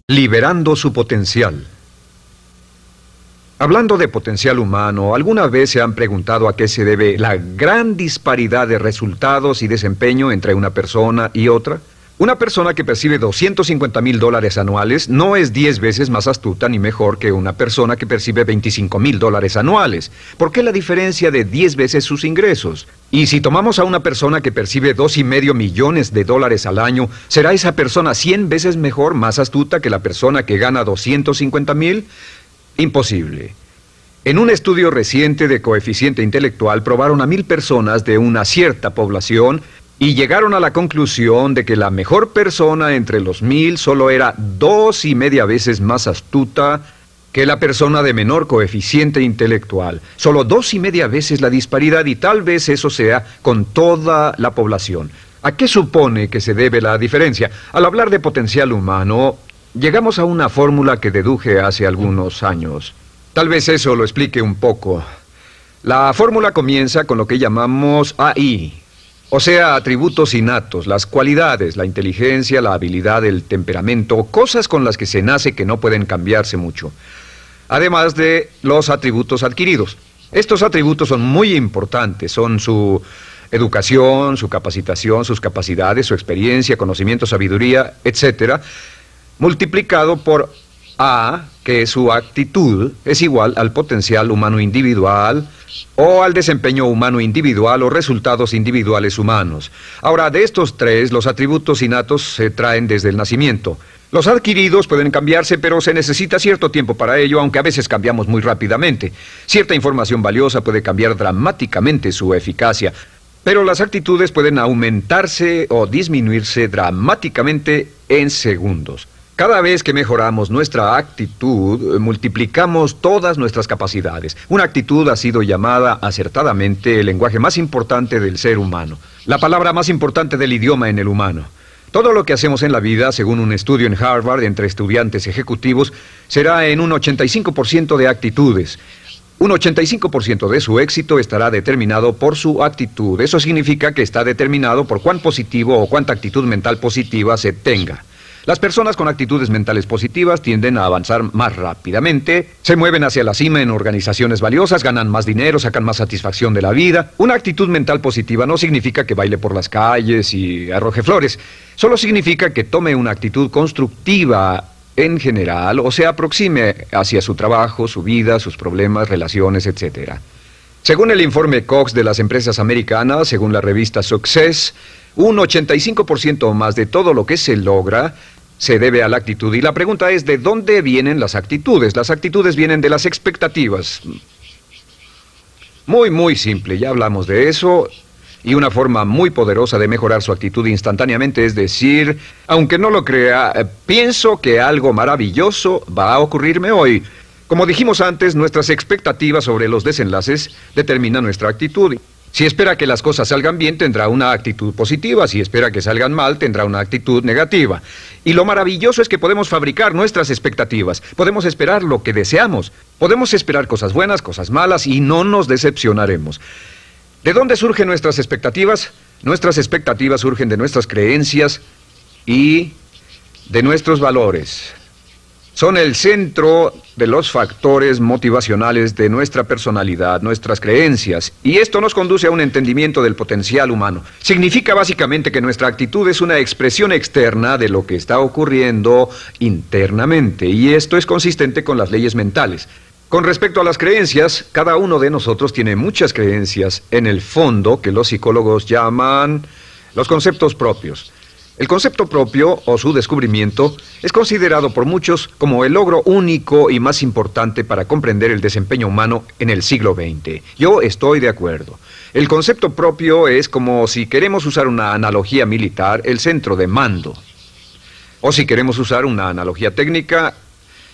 Liberando su potencial. Hablando de potencial humano, ¿alguna vez se han preguntado a qué se debe la gran disparidad de resultados y desempeño entre una persona y otra? Una persona que percibe $250,000 anuales no es 10 veces más astuta ni mejor que una persona que percibe $25,000 anuales. ¿Por qué la diferencia de 10 veces sus ingresos? Y si tomamos a una persona que percibe $2,5 millones al año, ¿será esa persona 100 veces mejor, más astuta que la persona que gana $250,000? Imposible. En un estudio reciente de coeficiente intelectual probaron a 1,000 personas de una cierta población y llegaron a la conclusión de que la mejor persona entre los 1,000 solo era 2,5 veces más astuta que la persona de menor coeficiente intelectual. Solo 2,5 veces la disparidad, y tal vez eso sea con toda la población. ¿A qué supone que se debe la diferencia? Al hablar de potencial humano, llegamos a una fórmula que deduje hace algunos años. Tal vez eso lo explique un poco. La fórmula comienza con lo que llamamos AI. O sea, atributos innatos, las cualidades, la inteligencia, la habilidad, el temperamento, cosas con las que se nace que no pueden cambiarse mucho. Además de los atributos adquiridos. Estos atributos son muy importantes, son su educación, su capacitación, sus capacidades, su experiencia, conocimiento, sabiduría, etc., multiplicado por A, que es su actitud, es igual al potencial humano individual, o al desempeño humano individual o resultados individuales humanos. Ahora, de estos tres, los atributos innatos se traen desde el nacimiento. Los adquiridos pueden cambiarse, pero se necesita cierto tiempo para ello, aunque a veces cambiamos muy rápidamente. Cierta información valiosa puede cambiar dramáticamente su eficacia, pero las actitudes pueden aumentarse o disminuirse dramáticamente en segundos. Cada vez que mejoramos nuestra actitud, multiplicamos todas nuestras capacidades. Una actitud ha sido llamada acertadamente el lenguaje más importante del ser humano, la palabra más importante del idioma en el humano. Todo lo que hacemos en la vida, según un estudio en Harvard entre estudiantes ejecutivos, será en un 85% de actitudes. Un 85% de su éxito estará determinado por su actitud. Eso significa que está determinado por cuán positivo o cuánta actitud mental positiva se tenga. Las personas con actitudes mentales positivas tienden a avanzar más rápidamente, se mueven hacia la cima en organizaciones valiosas, ganan más dinero, sacan más satisfacción de la vida. Una actitud mental positiva no significa que baile por las calles y arroje flores. Solo significa que tome una actitud constructiva en general o se aproxime hacia su trabajo, su vida, sus problemas, relaciones, etc. Según el informe Cox de las empresas americanas, según la revista Success, un 85% o más de todo lo que se logra se debe a la actitud. Y la pregunta es, ¿de dónde vienen las actitudes? Las actitudes vienen de las expectativas. Muy simple, ya hablamos de eso. Y una forma muy poderosa de mejorar su actitud instantáneamente es decir, aunque no lo crea, pienso que algo maravilloso va a ocurrirme hoy. Como dijimos antes, nuestras expectativas sobre los desenlaces determinan nuestra actitud. Si espera que las cosas salgan bien, tendrá una actitud positiva. Si espera que salgan mal, tendrá una actitud negativa. Y lo maravilloso es que podemos fabricar nuestras expectativas. Podemos esperar lo que deseamos. Podemos esperar cosas buenas, cosas malas, y no nos decepcionaremos. ¿De dónde surgen nuestras expectativas? Nuestras expectativas surgen de nuestras creencias y de nuestros valores. Son el centro de los factores motivacionales de nuestra personalidad, nuestras creencias. Y esto nos conduce a un entendimiento del potencial humano. Significa básicamente que nuestra actitud es una expresión externa de lo que está ocurriendo internamente. Y esto es consistente con las leyes mentales. Con respecto a las creencias, cada uno de nosotros tiene muchas creencias en el fondo que los psicólogos llaman los conceptos propios. El concepto propio, o su descubrimiento, es considerado por muchos como el logro único y más importante para comprender el desempeño humano en el siglo XX. Yo estoy de acuerdo. El concepto propio es como, si queremos usar una analogía militar, el centro de mando. O si queremos usar una analogía técnica,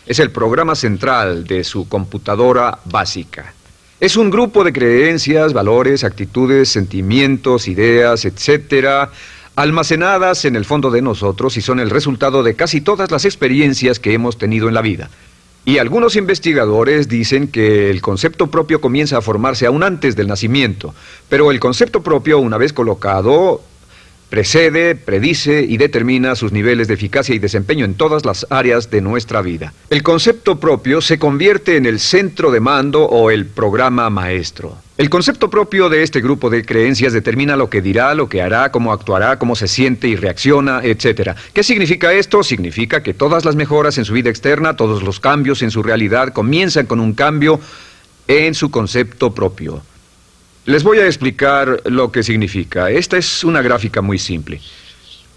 es el programa central de su computadora básica. Es un grupo de creencias, valores, actitudes, sentimientos, ideas, etcétera, almacenadas en el fondo de nosotros y son el resultado de casi todas las experiencias que hemos tenido en la vida. Y algunos investigadores dicen que el concepto propio comienza a formarse aún antes del nacimiento, pero el concepto propio, una vez colocado, Precede, predice y determina sus niveles de eficacia y desempeño en todas las áreas de nuestra vida. El concepto propio se convierte en el centro de mando o el programa maestro. El concepto propio de este grupo de creencias determina lo que dirá, lo que hará, cómo actuará, cómo se siente y reacciona, etc. ¿Qué significa esto? Significa que todas las mejoras en su vida externa, todos los cambios en su realidad comienzan con un cambio en su concepto propio. Les voy a explicar lo que significa. Esta es una gráfica muy simple.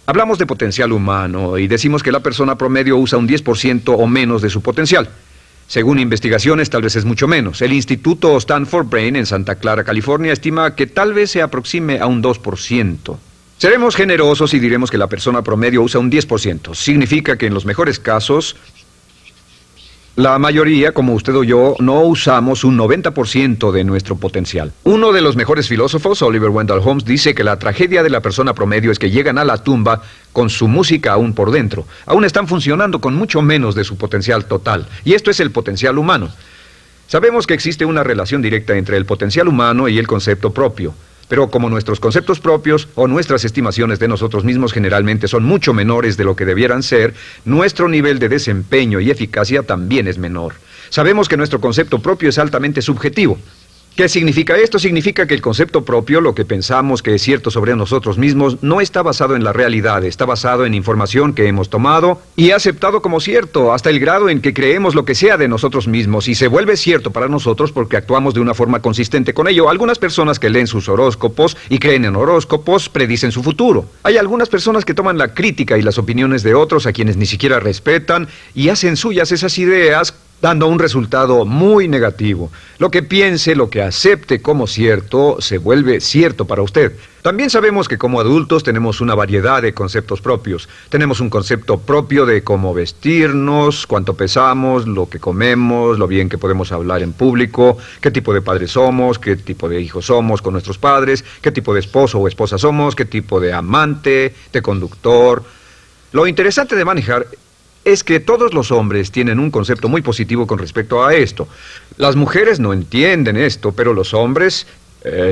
Hablamos de potencial humano y decimos que la persona promedio usa un 10% o menos de su potencial. Según investigaciones, tal vez es mucho menos. El Instituto Stanford Brain en Santa Clara, California, estima que tal vez se aproxime a un 2%. Seremos generosos y diremos que la persona promedio usa un 10%. Significa que en los mejores casos, la mayoría, como usted o yo, no usamos un 90% de nuestro potencial. Uno de los mejores filósofos, Oliver Wendell Holmes, dice que la tragedia de la persona promedio es que llegan a la tumba con su música aún por dentro. Aún están funcionando con mucho menos de su potencial total. Y esto es el potencial humano. Sabemos que existe una relación directa entre el potencial humano y el concepto propio. Pero como nuestros conceptos propios o nuestras estimaciones de nosotros mismos generalmente son mucho menores de lo que debieran ser, nuestro nivel de desempeño y eficacia también es menor. Sabemos que nuestro concepto propio es altamente subjetivo. ¿Qué significa esto? Significa que el concepto propio, lo que pensamos que es cierto sobre nosotros mismos, no está basado en la realidad, está basado en información que hemos tomado y aceptado como cierto, hasta el grado en que creemos lo que sea de nosotros mismos y se vuelve cierto para nosotros porque actuamos de una forma consistente con ello. Algunas personas que leen sus horóscopos y creen en horóscopos predicen su futuro. Hay algunas personas que toman la crítica y las opiniones de otros a quienes ni siquiera respetan y hacen suyas esas ideas, dando un resultado muy negativo. Lo que piense, lo que acepte como cierto, se vuelve cierto para usted. También sabemos que como adultos tenemos una variedad de conceptos propios. Tenemos un concepto propio de cómo vestirnos, cuánto pesamos, lo que comemos, lo bien que podemos hablar en público, qué tipo de padres somos, qué tipo de hijos somos con nuestros padres, qué tipo de esposo o esposa somos, qué tipo de amante, de conductor. Lo interesante de manejar es que todos los hombres tienen un concepto muy positivo con respecto a esto. Las mujeres no entienden esto, pero los hombres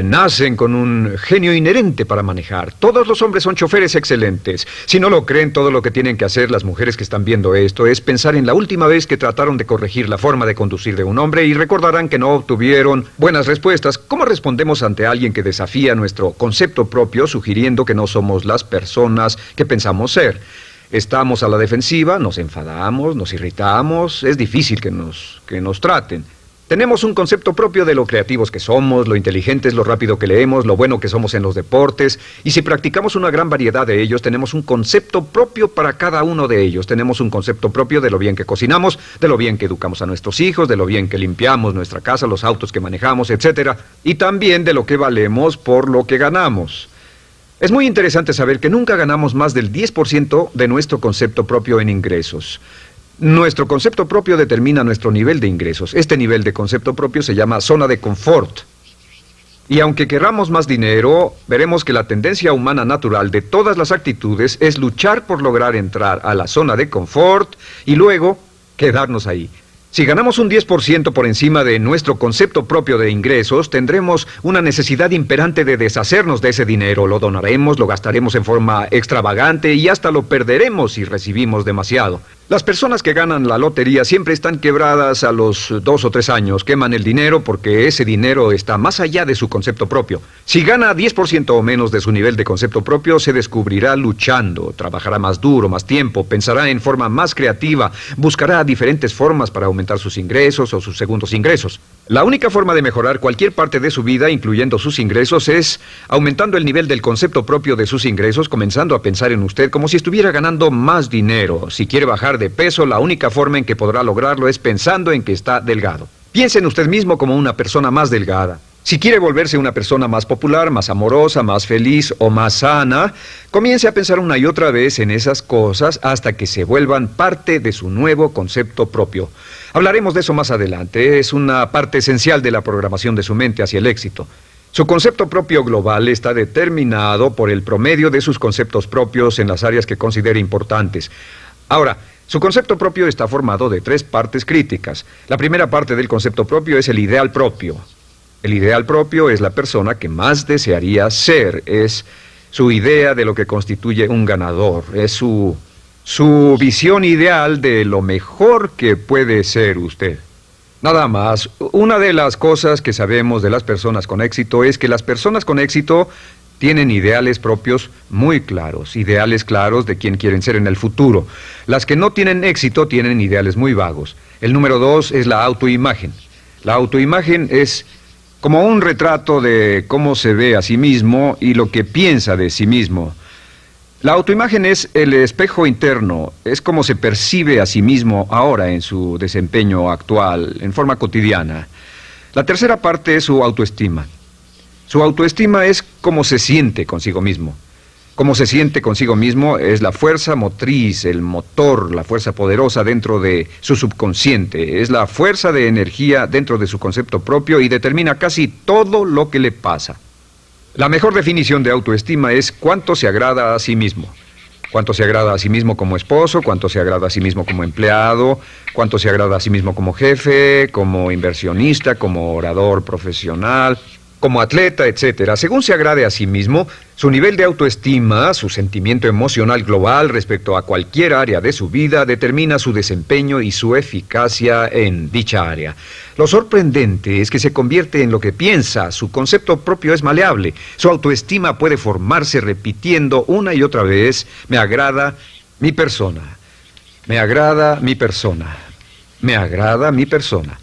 nacen con un genio inherente para manejar. Todos los hombres son choferes excelentes. Si no lo creen, todo lo que tienen que hacer las mujeres que están viendo esto es pensar en la última vez que trataron de corregir la forma de conducir de un hombre y recordarán que no obtuvieron buenas respuestas. ¿Cómo respondemos ante alguien que desafía nuestro concepto propio, sugiriendo que no somos las personas que pensamos ser? Estamos a la defensiva, nos enfadamos, nos irritamos, es difícil que nos traten. Tenemos un concepto propio de lo creativos que somos, lo inteligentes, lo rápido que leemos, lo bueno que somos en los deportes, y si practicamos una gran variedad de ellos, tenemos un concepto propio para cada uno de ellos. Tenemos un concepto propio de lo bien que cocinamos, de lo bien que educamos a nuestros hijos, de lo bien que limpiamos nuestra casa, los autos que manejamos, etc. Y también de lo que valemos por lo que ganamos. Es muy interesante saber que nunca ganamos más del 10% de nuestro concepto propio en ingresos. Nuestro concepto propio determina nuestro nivel de ingresos. Este nivel de concepto propio se llama zona de confort. Y aunque querramos más dinero, veremos que la tendencia humana natural de todas las actitudes es luchar por lograr entrar a la zona de confort y luego quedarnos ahí. Si ganamos un 10% por encima de nuestro concepto propio de ingresos, tendremos una necesidad imperante de deshacernos de ese dinero. Lo donaremos, lo gastaremos en forma extravagante y hasta lo perderemos si recibimos demasiado. Las personas que ganan la lotería siempre están quebradas a los 2 o 3 años. Queman el dinero porque ese dinero está más allá de su concepto propio. Si gana 10% o menos de su nivel de concepto propio, se descubrirá luchando, trabajará más duro, más tiempo, pensará en forma más creativa, buscará diferentes formas para aumentar sus ingresos o sus segundos ingresos. La única forma de mejorar cualquier parte de su vida, incluyendo sus ingresos, es aumentando el nivel del concepto propio de sus ingresos, comenzando a pensar en usted como si estuviera ganando más dinero. Si quiere bajar de peso, la única forma en que podrá lograrlo es pensando en que está delgado. Piense en usted mismo como una persona más delgada. Si quiere volverse una persona más popular, más amorosa, más feliz o más sana, comience a pensar una y otra vez en esas cosas hasta que se vuelvan parte de su nuevo concepto propio. Hablaremos de eso más adelante. Es una parte esencial de la programación de su mente hacia el éxito. Su concepto propio global está determinado por el promedio de sus conceptos propios en las áreas que considere importantes. Ahora, su concepto propio está formado de 3 partes críticas. La primera parte del concepto propio es el ideal propio. El ideal propio es la persona que más desearía ser, es su idea de lo que constituye un ganador, es su visión ideal de lo mejor que puede ser usted. Nada más, una de las cosas que sabemos de las personas con éxito es que las personas con éxito tienen ideales propios muy claros, ideales claros de quién quieren ser en el futuro. Las que no tienen éxito tienen ideales muy vagos. El número 2 es la autoimagen. La autoimagen es como un retrato de cómo se ve a sí mismo y lo que piensa de sí mismo. La autoimagen es el espejo interno, es como se percibe a sí mismo ahora en su desempeño actual, en forma cotidiana. La tercera parte es su autoestima. Su autoestima es cómo se siente consigo mismo. Cómo se siente consigo mismo es la fuerza motriz, el motor, la fuerza poderosa dentro de su subconsciente. Es la fuerza de energía dentro de su concepto propio y determina casi todo lo que le pasa. La mejor definición de autoestima es cuánto se agrada a sí mismo. Cuánto se agrada a sí mismo como esposo, cuánto se agrada a sí mismo como empleado, cuánto se agrada a sí mismo como jefe, como inversionista, como orador profesional, como atleta, etcétera. Según se agrade a sí mismo, su nivel de autoestima, su sentimiento emocional global respecto a cualquier área de su vida, determina su desempeño y su eficacia en dicha área. Lo sorprendente es que se convierte en lo que piensa, su concepto propio es maleable, su autoestima puede formarse repitiendo una y otra vez, me agrada mi persona, me agrada mi persona, me agrada mi persona.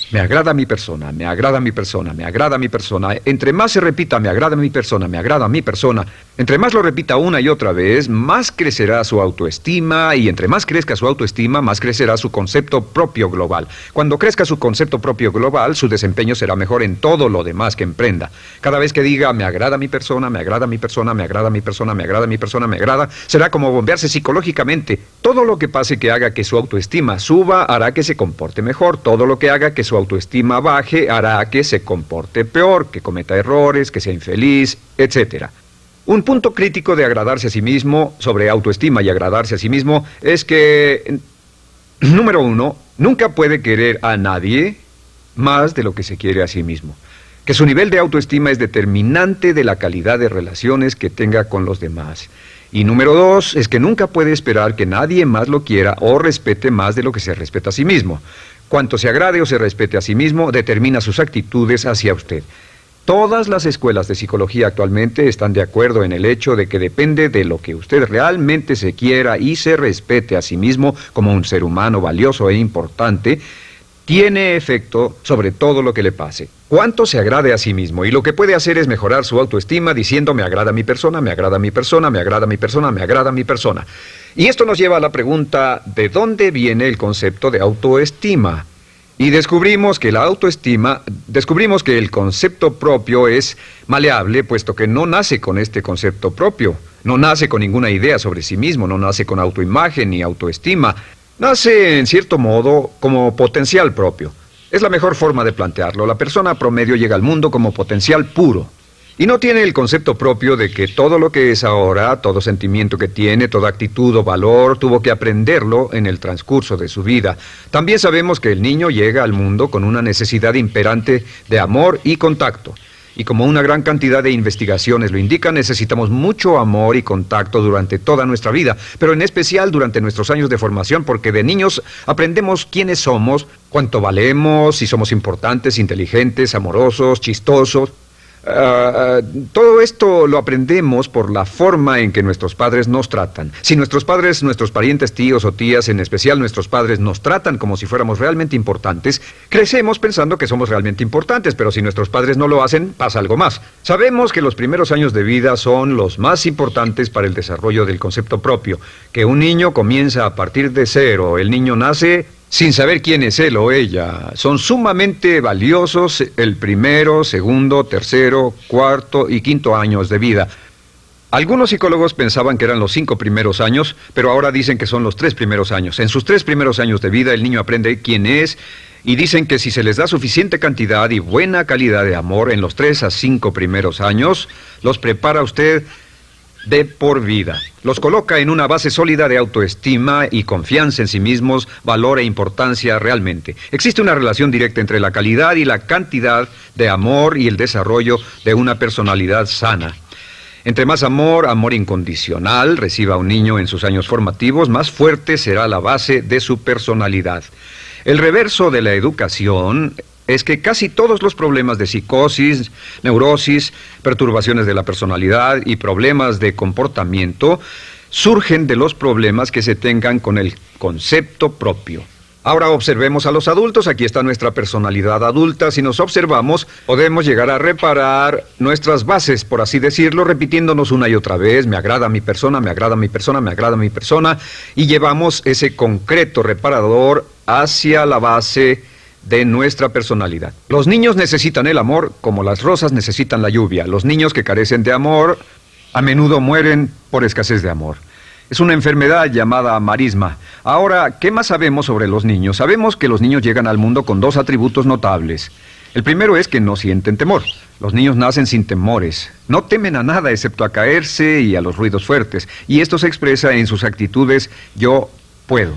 Me agrada mi persona, me agrada mi persona, me agrada mi persona. Entre más se repita, me agrada mi persona, me agrada mi persona, entre más lo repita una y otra vez, más crecerá su autoestima y entre más crezca su autoestima, más crecerá su concepto propio global. Cuando crezca su concepto propio global, su desempeño será mejor en todo lo demás que emprenda. Cada vez que diga, me agrada mi persona, me agrada mi persona, me agrada mi persona, me agrada mi persona, me agrada, será como bombearse psicológicamente. Todo lo que pase que haga que su autoestima suba, hará que se comporte mejor. Todo lo que haga que su autoestima baje hará que se comporte peor, que cometa errores, que sea infeliz, etc. Un punto crítico de agradarse a sí mismo, sobre autoestima y agradarse a sí mismo, es que, número 1, nunca puede querer a nadie más de lo que se quiere a sí mismo. Que su nivel de autoestima es determinante de la calidad de relaciones que tenga con los demás. Y número 2, es que nunca puede esperar que nadie más lo quiera o respete más de lo que se respeta a sí mismo. Cuanto se agrade o se respete a sí mismo, determina sus actitudes hacia usted. Todas las escuelas de psicología actualmente están de acuerdo en el hecho de que depende de lo que usted realmente se quiera y se respete a sí mismo como un ser humano valioso e importante, tiene efecto sobre todo lo que le pase. Cuánto se agrade a sí mismo, y lo que puede hacer es mejorar su autoestima diciendo me agrada mi persona, me agrada mi persona, me agrada mi persona, me agrada mi persona. Y esto nos lleva a la pregunta, ¿de dónde viene el concepto de autoestima? Y descubrimos que el concepto propio es maleable, puesto que no nace con este concepto propio, no nace con ninguna idea sobre sí mismo, no nace con autoimagen ni autoestima. Nace, en cierto modo, como potencial propio. Es la mejor forma de plantearlo. La persona promedio llega al mundo como potencial puro. Y no tiene el concepto propio de que todo lo que es ahora, todo sentimiento que tiene, toda actitud o valor, tuvo que aprenderlo en el transcurso de su vida. También sabemos que el niño llega al mundo con una necesidad imperante de amor y contacto. Y como una gran cantidad de investigaciones lo indican, necesitamos mucho amor y contacto durante toda nuestra vida, pero en especial durante nuestros años de formación, porque de niños aprendemos quiénes somos, cuánto valemos, si somos importantes, inteligentes, amorosos, chistosos. Todo esto lo aprendemos por la forma en que nuestros padres nos tratan. Si nuestros padres, nuestros parientes, tíos o tías, en especial nuestros padres, nos tratan como si fuéramos realmente importantes, crecemos pensando que somos realmente importantes, pero si nuestros padres no lo hacen, pasa algo más. Sabemos que los primeros años de vida son los más importantes para el desarrollo del concepto propio, que un niño comienza a partir de cero. El niño nace sin saber quién es él o ella. Son sumamente valiosos el primero, segundo, tercero, cuarto y quinto años de vida. Algunos psicólogos pensaban que eran los 5 primeros años, pero ahora dicen que son los 3 primeros años. En sus 3 primeros años de vida el niño aprende quién es y dicen que si se les da suficiente cantidad y buena calidad de amor en los 3 a 5 primeros años, los prepara usted de por vida. Los coloca en una base sólida de autoestima y confianza en sí mismos, valor e importancia realmente. Existe una relación directa entre la calidad y la cantidad de amor y el desarrollo de una personalidad sana. Entre más amor, amor incondicional, reciba un niño en sus años formativos, más fuerte será la base de su personalidad. El reverso de la educación es que casi todos los problemas de psicosis, neurosis, perturbaciones de la personalidad y problemas de comportamiento surgen de los problemas que se tengan con el concepto propio. Ahora observemos a los adultos. Aquí está nuestra personalidad adulta. Si nos observamos, podemos llegar a reparar nuestras bases, por así decirlo, repitiéndonos una y otra vez: me agrada mi persona, me agrada mi persona, me agrada mi persona, y llevamos ese concreto reparador hacia la base de nuestra personalidad. Los niños necesitan el amor como las rosas necesitan la lluvia. Los niños que carecen de amor a menudo mueren por escasez de amor. Es una enfermedad llamada marisma. Ahora, ¿qué más sabemos sobre los niños? Sabemos que los niños llegan al mundo con dos atributos notables. El primero es que no sienten temor. Los niños nacen sin temores. No temen a nada excepto a caerse y a los ruidos fuertes. Y esto se expresa en sus actitudes: yo puedo.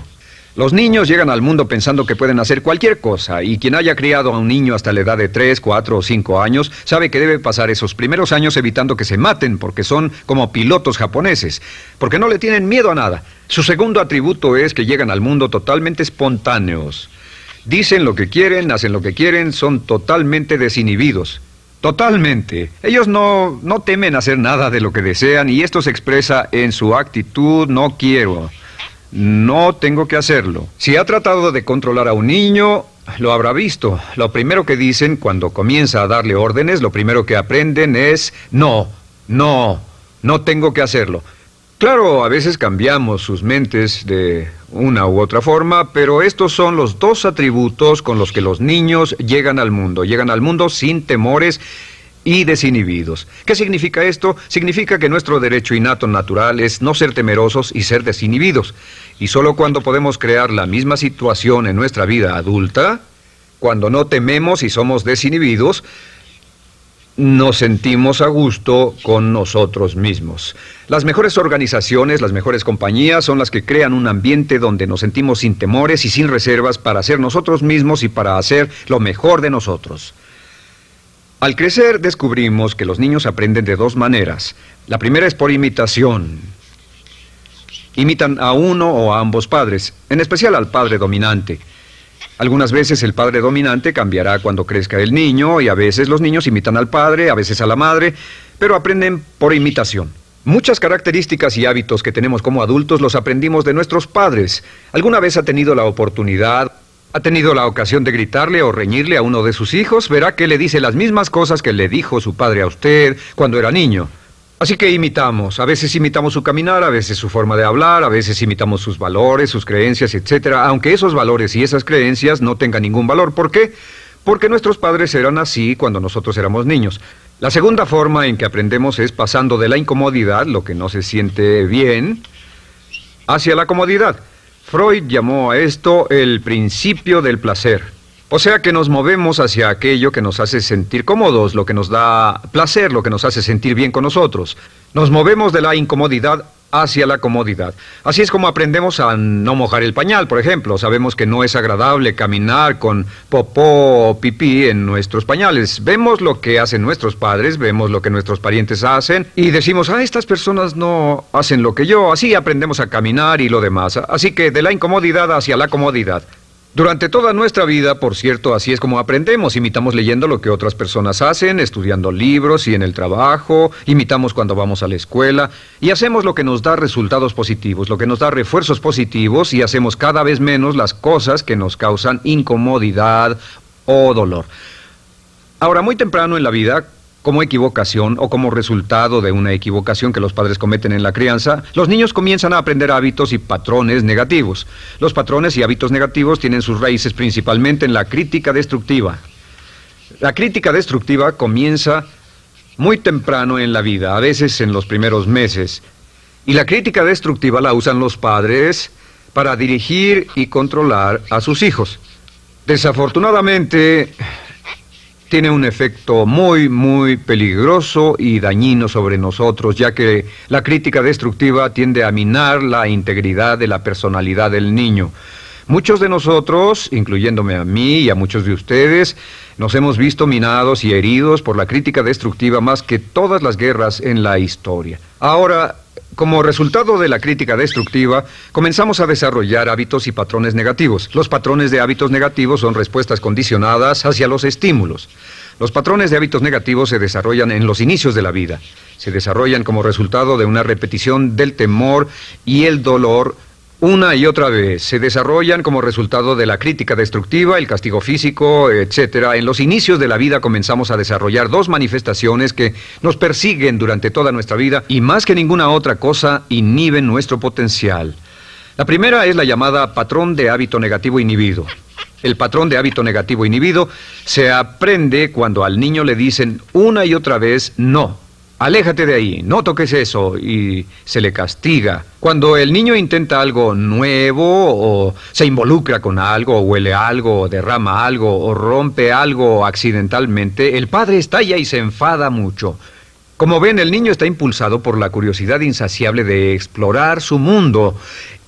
Los niños llegan al mundo pensando que pueden hacer cualquier cosa, y quien haya criado a un niño hasta la edad de 3, 4 o 5 años sabe que debe pasar esos primeros años evitando que se maten, porque son como pilotos japoneses, porque no le tienen miedo a nada. Su segundo atributo es que llegan al mundo totalmente espontáneos. Dicen lo que quieren, hacen lo que quieren, son totalmente desinhibidos. Totalmente. Ellos no temen hacer nada de lo que desean, y esto se expresa en su actitud: no quiero. No tengo que hacerlo. Si ha tratado de controlar a un niño, lo habrá visto. Lo primero que dicen cuando comienza a darle órdenes, lo primero que aprenden es: no tengo que hacerlo. Claro, a veces cambiamos sus mentes de una u otra forma, pero estos son los dos atributos con los que los niños llegan al mundo. Llegan al mundo sin temores y desinhibidos. ¿Qué significa esto? Significa que nuestro derecho innato natural es no ser temerosos y ser desinhibidos. Y solo cuando podemos crear la misma situación en nuestra vida adulta, cuando no tememos y somos desinhibidos, nos sentimos a gusto con nosotros mismos. Las mejores organizaciones, las mejores compañías son las que crean un ambiente donde nos sentimos sin temores y sin reservas para ser nosotros mismos y para hacer lo mejor de nosotros. Al crecer descubrimos que los niños aprenden de dos maneras. La primera es por imitación. Imitan a uno o a ambos padres, en especial al padre dominante. Algunas veces el padre dominante cambiará cuando crezca el niño, y a veces los niños imitan al padre, a veces a la madre, pero aprenden por imitación. Muchas características y hábitos que tenemos como adultos los aprendimos de nuestros padres. ¿Alguna vez ha tenido la oportunidad, ha tenido la ocasión de gritarle o reñirle a uno de sus hijos? Verá que le dice las mismas cosas que le dijo su padre a usted cuando era niño. Así que imitamos. A veces imitamos su caminar, a veces su forma de hablar, a veces imitamos sus valores, sus creencias, etc. Aunque esos valores y esas creencias no tengan ningún valor. ¿Por qué? Porque nuestros padres eran así cuando nosotros éramos niños. La segunda forma en que aprendemos es pasando de la incomodidad, lo que no se siente bien, hacia la comodidad. Freud llamó a esto el principio del placer. O sea que nos movemos hacia aquello que nos hace sentir cómodos, lo que nos da placer, lo que nos hace sentir bien con nosotros. Nos movemos de la incomodidad hacia la comodidad. Así es como aprendemos a no mojar el pañal, por ejemplo. Sabemos que no es agradable caminar con popó o pipí en nuestros pañales. Vemos lo que hacen nuestros padres, vemos lo que nuestros parientes hacen y decimos: estas personas no hacen lo que yo. Así aprendemos a caminar y lo demás. Así que de la incomodidad hacia la comodidad. Durante toda nuestra vida, por cierto, así es como aprendemos. Imitamos leyendo lo que otras personas hacen, estudiando libros y en el trabajo, imitamos cuando vamos a la escuela, y hacemos lo que nos da resultados positivos, lo que nos da refuerzos positivos, y hacemos cada vez menos las cosas que nos causan incomodidad o dolor. Ahora, muy temprano en la vida, como equivocación o como resultado de una equivocación que los padres cometen en la crianza, los niños comienzan a aprender hábitos y patrones negativos. Los patrones y hábitos negativos tienen sus raíces principalmente en la crítica destructiva. La crítica destructiva comienza muy temprano en la vida, a veces en los primeros meses. Y la crítica destructiva la usan los padres para dirigir y controlar a sus hijos. Desafortunadamente, tiene un efecto muy peligroso y dañino sobre nosotros, ya que la crítica destructiva tiende a minar la integridad de la personalidad del niño. Muchos de nosotros, incluyéndome a mí y a muchos de ustedes, nos hemos visto minados y heridos por la crítica destructiva más que todas las guerras en la historia. Ahora, como resultado de la crítica destructiva, comenzamos a desarrollar hábitos y patrones negativos. Los patrones de hábitos negativos son respuestas condicionadas hacia los estímulos. Los patrones de hábitos negativos se desarrollan en los inicios de la vida. Se desarrollan como resultado de una repetición del temor y el dolor una y otra vez. Se desarrollan como resultado de la crítica destructiva, el castigo físico, etc. En los inicios de la vida comenzamos a desarrollar dos manifestaciones que nos persiguen durante toda nuestra vida y más que ninguna otra cosa inhiben nuestro potencial. La primera es la llamada patrón de hábito negativo inhibido. El patrón de hábito negativo inhibido se aprende cuando al niño le dicen una y otra vez no. Aléjate de ahí, no toques eso, y se le castiga. Cuando el niño intenta algo nuevo, o se involucra con algo, o huele algo, o derrama algo, o rompe algo accidentalmente, el padre estalla y se enfada mucho. Como ven, el niño está impulsado por la curiosidad insaciable de explorar su mundo.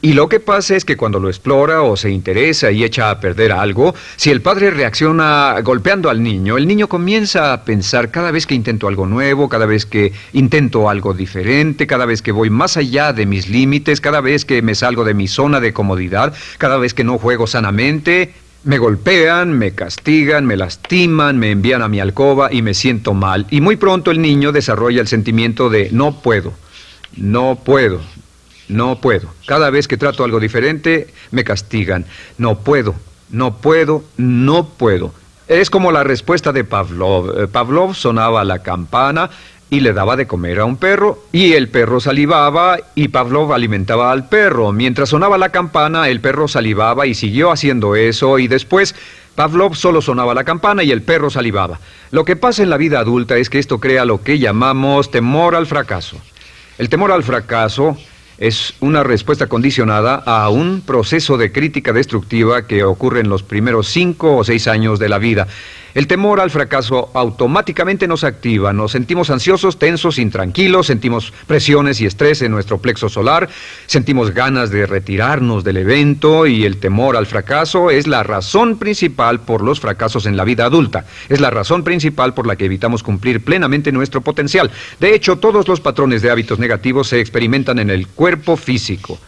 Y lo que pasa es que cuando lo explora o se interesa y echa a perder algo, si el padre reacciona golpeando al niño, el niño comienza a pensar cada vez que intento algo nuevo, cada vez que intento algo diferente, cada vez que voy más allá de mis límites, cada vez que me salgo de mi zona de comodidad, cada vez que no juego sanamente, me golpean, me castigan, me lastiman, me envían a mi alcoba y me siento mal. Y muy pronto el niño desarrolla el sentimiento de no puedo, no puedo. No puedo. Cada vez que trato algo diferente, me castigan. No puedo, no puedo, no puedo. Es como la respuesta de Pavlov. Pavlov sonaba la campana y le daba de comer a un perro, y el perro salivaba, y Pavlov alimentaba al perro. Mientras sonaba la campana, el perro salivaba y siguió haciendo eso, y después Pavlov solo sonaba la campana y el perro salivaba. Lo que pasa en la vida adulta es que esto crea lo que llamamos temor al fracaso. El temor al fracaso es una respuesta condicionada a un proceso de crítica destructiva que ocurre en los primeros 5 o 6 años de la vida. El temor al fracaso automáticamente nos activa, nos sentimos ansiosos, tensos, intranquilos, sentimos presiones y estrés en nuestro plexo solar, sentimos ganas de retirarnos del evento, y el temor al fracaso es la razón principal por los fracasos en la vida adulta. Es la razón principal por la que evitamos cumplir plenamente nuestro potencial. De hecho, todos los patrones de hábitos negativos se experimentan en el cuerpo físico.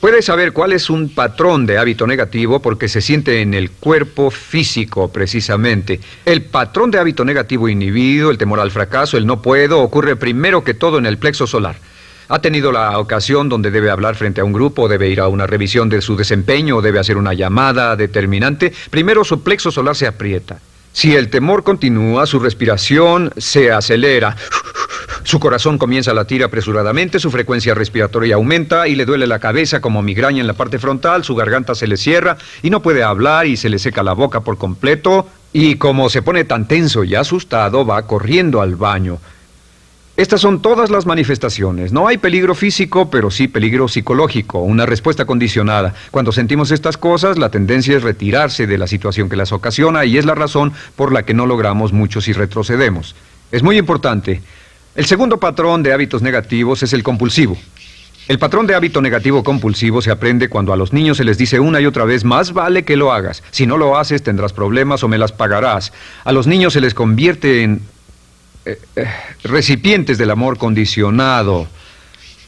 Puedes saber cuál es un patrón de hábito negativo porque se siente en el cuerpo físico, precisamente. El patrón de hábito negativo inhibido, el temor al fracaso, el no puedo, ocurre primero que todo en el plexo solar. ¿Ha tenido la ocasión donde debe hablar frente a un grupo, debe ir a una revisión de su desempeño o debe hacer una llamada determinante? Primero su plexo solar se aprieta. Si el temor continúa, su respiración se acelera. Su corazón comienza a latir apresuradamente, su frecuencia respiratoria aumenta y le duele la cabeza como migraña en la parte frontal, su garganta se le cierra y no puede hablar y se le seca la boca por completo, y como se pone tan tenso y asustado, va corriendo al baño. Estas son todas las manifestaciones. No hay peligro físico, pero sí peligro psicológico, una respuesta condicionada. Cuando sentimos estas cosas, la tendencia es retirarse de la situación que las ocasiona, y es la razón por la que no logramos mucho si retrocedemos. Es muy importante. El segundo patrón de hábitos negativos es el compulsivo. El patrón de hábito negativo compulsivo se aprende cuando a los niños se les dice una y otra vez: más vale que lo hagas. Si no lo haces, tendrás problemas o me las pagarás. A los niños se les convierte en recipientes del amor condicionado.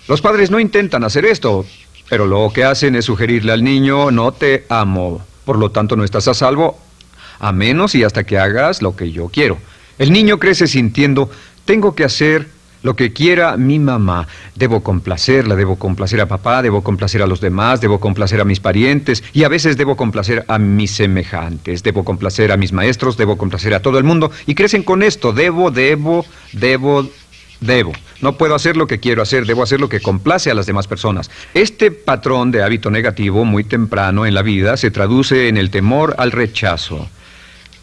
Los padres no intentan hacer esto, pero lo que hacen es sugerirle al niño: no te amo, por lo tanto no estás a salvo, a menos y hasta que hagas lo que yo quiero. El niño crece sintiendo: tengo que hacer lo que quiera mi mamá. Debo complacerla, debo complacer a papá, debo complacer a los demás, debo complacer a mis parientes, y a veces debo complacer a mis semejantes, debo complacer a mis maestros, debo complacer a todo el mundo, y crecen con esto: debo. No puedo hacer lo que quiero hacer, debo hacer lo que complace a las demás personas. Este patrón de hábito negativo muy temprano en la vida se traduce en el temor al rechazo.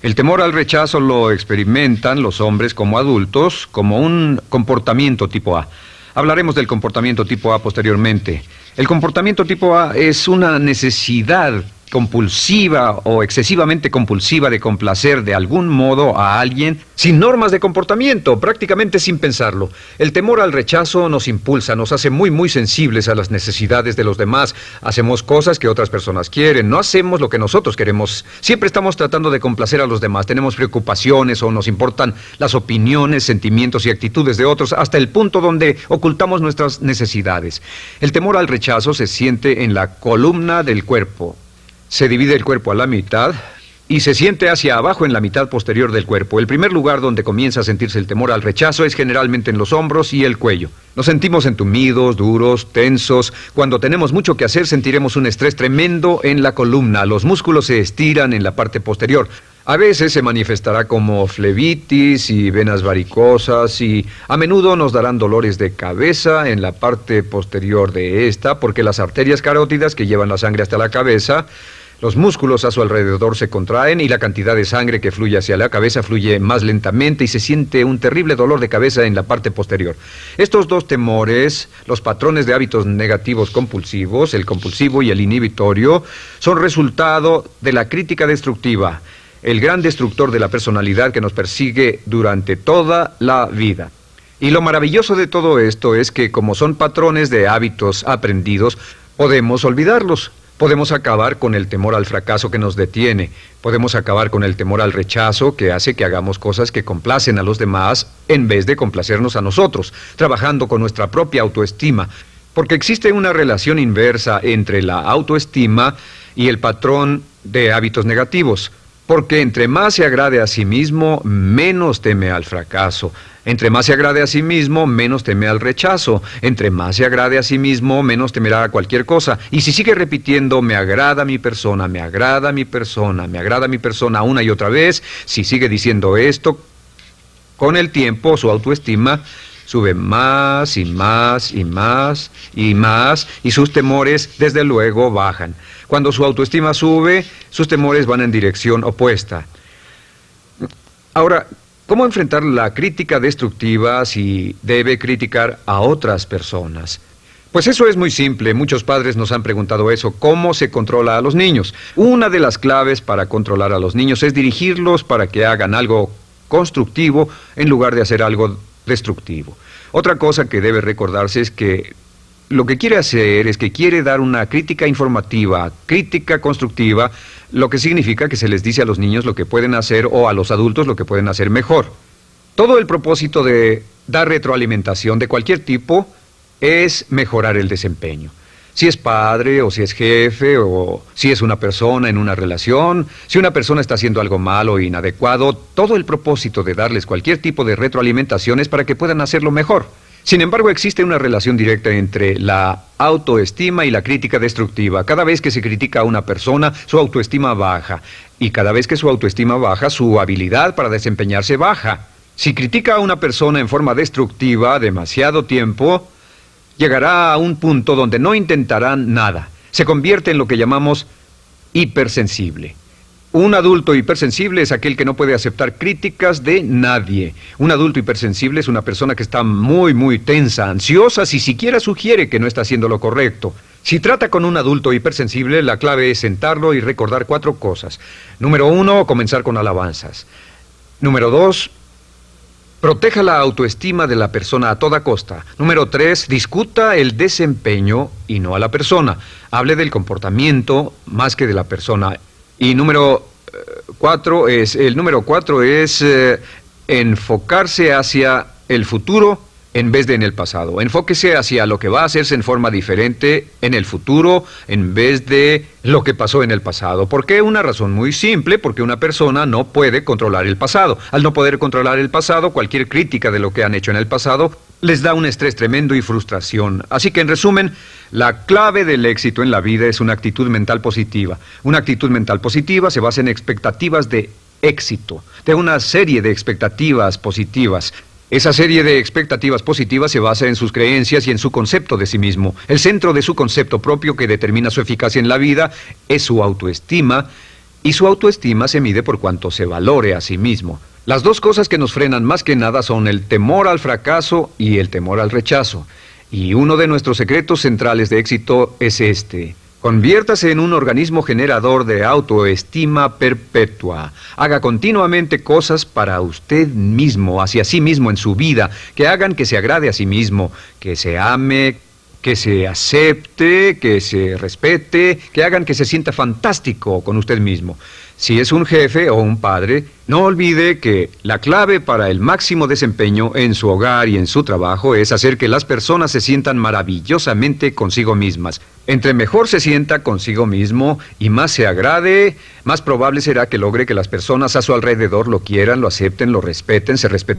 El temor al rechazo lo experimentan los hombres como adultos como un comportamiento tipo A. Hablaremos del comportamiento tipo A posteriormente. El comportamiento tipo A es una necesidad compulsiva o excesivamente compulsiva de complacer de algún modo a alguien sin normas de comportamiento, prácticamente sin pensarlo. El temor al rechazo nos impulsa, nos hace muy sensibles a las necesidades de los demás. Hacemos cosas que otras personas quieren, no hacemos lo que nosotros queremos. Siempre estamos tratando de complacer a los demás. Tenemos preocupaciones o nos importan las opiniones, sentimientos y actitudes de otros hasta el punto donde ocultamos nuestras necesidades. El temor al rechazo se siente en la columna del cuerpo. Se divide el cuerpo a la mitad y se siente hacia abajo en la mitad posterior del cuerpo. El primer lugar donde comienza a sentirse el temor al rechazo es generalmente en los hombros y el cuello. Nos sentimos entumidos, duros, tensos. Cuando tenemos mucho que hacer sentiremos un estrés tremendo en la columna. Los músculos se estiran en la parte posterior. A veces se manifestará como flebitis y venas varicosas y a menudo nos darán dolores de cabeza en la parte posterior de esta porque las arterias carótidas que llevan la sangre hasta la cabeza, los músculos a su alrededor se contraen y la cantidad de sangre que fluye hacia la cabeza fluye más lentamente y se siente un terrible dolor de cabeza en la parte posterior. Estos dos temores, los patrones de hábitos negativos compulsivos, el compulsivo y el inhibitorio, son resultado de la crítica destructiva, el gran destructor de la personalidad que nos persigue durante toda la vida. Y lo maravilloso de todo esto es que como son patrones de hábitos aprendidos, podemos olvidarlos. Podemos acabar con el temor al fracaso que nos detiene. Podemos acabar con el temor al rechazo que hace que hagamos cosas que complacen a los demás en vez de complacernos a nosotros, trabajando con nuestra propia autoestima. Porque existe una relación inversa entre la autoestima y el patrón de hábitos negativos. Porque entre más se agrade a sí mismo, menos teme al fracaso. Entre más se agrade a sí mismo, menos teme al rechazo. Entre más se agrade a sí mismo, menos temerá a cualquier cosa. Y si sigue repitiendo, me agrada mi persona, me agrada mi persona, me agrada mi persona una y otra vez, si sigue diciendo esto, con el tiempo su autoestima sube más y más y más y más y sus temores desde luego bajan. Cuando su autoestima sube, sus temores van en dirección opuesta. Ahora, ¿cómo enfrentar la crítica destructiva si debe criticar a otras personas? Pues eso es muy simple. Muchos padres nos han preguntado eso. ¿Cómo se controla a los niños? Una de las claves para controlar a los niños es dirigirlos para que hagan algo constructivo en lugar de hacer algo destructivo. Otra cosa que debe recordarse es que lo que quiere hacer es que quiere dar una crítica informativa, crítica constructiva, lo que significa que se les dice a los niños lo que pueden hacer o a los adultos lo que pueden hacer mejor. Todo el propósito de dar retroalimentación de cualquier tipo es mejorar el desempeño. Si es padre o si es jefe o si es una persona en una relación, si una persona está haciendo algo malo o inadecuado, todo el propósito de darles cualquier tipo de retroalimentación es para que puedan hacerlo mejor. Sin embargo, existe una relación directa entre la autoestima y la crítica destructiva. Cada vez que se critica a una persona, su autoestima baja. Y cada vez que su autoestima baja, su habilidad para desempeñarse baja. Si critica a una persona en forma destructiva demasiado tiempo, llegará a un punto donde no intentarán nada. Se convierte en lo que llamamos hipersensible. Un adulto hipersensible es aquel que no puede aceptar críticas de nadie. Un adulto hipersensible es una persona que está muy tensa, ansiosa, si siquiera sugiere que no está haciendo lo correcto. Si trata con un adulto hipersensible, la clave es sentarlo y recordar 4 cosas. Número 1, comenzar con alabanzas. Número 2, proteja la autoestima de la persona a toda costa. Número 3, discuta el desempeño y no a la persona. Hable del comportamiento más que de la persona. Y número 4 es enfocarse hacia el futuro en vez de en el pasado. Enfóquese hacia lo que va a hacerse en forma diferente en el futuro en vez de lo que pasó en el pasado. ¿Por qué? Una razón muy simple, porque una persona no puede controlar el pasado. Al no poder controlar el pasado, cualquier crítica de lo que han hecho en el pasado les da un estrés tremendo y frustración. Así que, en resumen, la clave del éxito en la vida es una actitud mental positiva. Una actitud mental positiva se basa en expectativas de éxito, de una serie de expectativas positivas. Esa serie de expectativas positivas se basa en sus creencias y en su concepto de sí mismo. El centro de su concepto propio que determina su eficacia en la vida es su autoestima, y su autoestima se mide por cuanto se valore a sí mismo. Las dos cosas que nos frenan más que nada son el temor al fracaso y el temor al rechazo. Y uno de nuestros secretos centrales de éxito es este: Conviértase en un organismo generador de autoestima perpetua. Haga continuamente cosas para usted mismo, hacia sí mismo en su vida, que hagan que se agrade a sí mismo, que se ame, que se acepte, que se respete, que hagan que se sienta fantástico con usted mismo. Si es un jefe o un padre, no olvide que la clave para el máximo desempeño en su hogar y en su trabajo es hacer que las personas se sientan maravillosamente consigo mismas. Entre mejor se sienta consigo mismo y más se agrade, más probable será que logre que las personas a su alrededor lo quieran, lo acepten, lo respeten, se respeten.